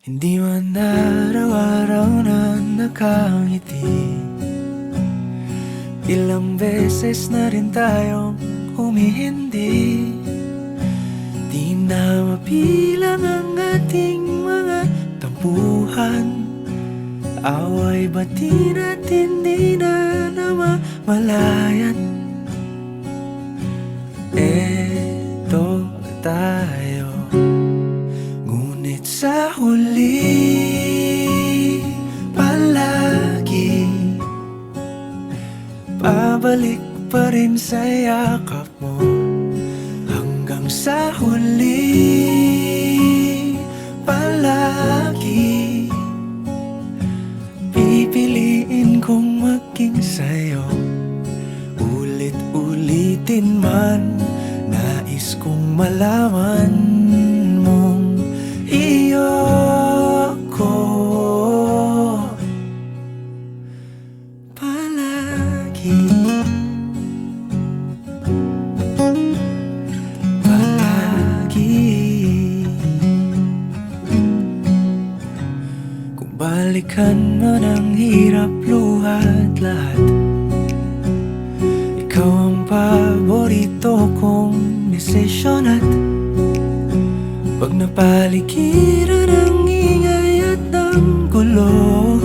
Hindi man araw-araw na nakangiti. Ilang beses na rin tayong humihindi. Di na mapilang ang ating mga tampuhan. Away bati natin di na namamalayan. Eto tayo, ngunit sa huli palagi pabalik pa rin sa yakap mo. Hanggang sa huli palagi pipiliin kong maging sa'yo. Ulit-ulitin man, nais kong malaman mong iyo ako palagi. Kung balikan man ang hirap, luhat lahat, ikaw ang paborito kong desisyon. At pag napaligiran ang ingay at ng gulo,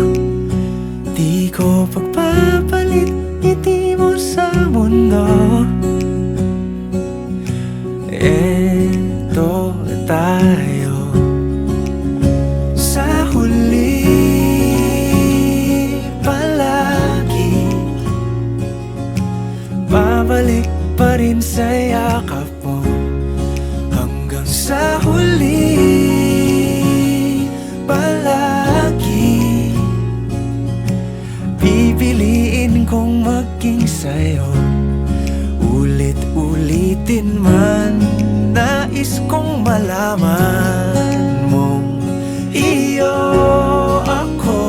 di ko pagpapalit ngiti mo sa mundo. Eto tayo, sa huli palagi babalik pa rin sa yakap mo. Hanggang sa huli palagi pipiliin kong maging sa'yo. Ulit-ulitin man, nais kong malaman mong iyo ako.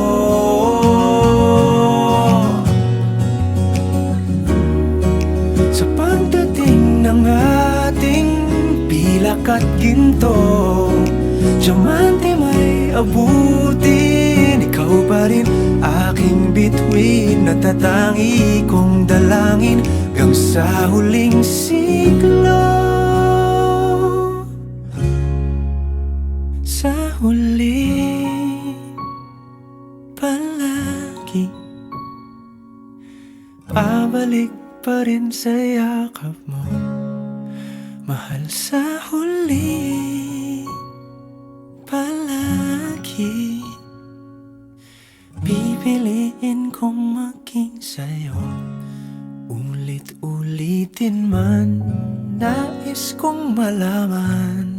Sa pagdating ng ating pilak at ginto, diamante may abutin, ikaw pa rin aking bituin. Natatangi kong dalangin hanggang sa huling siglo. Sa huli palagi pabalik pa rin sa yakap mo, mahal. Sa huli palagi pipiliin kong maging sa'yo. Ulit-ulitin man, nais kong malaman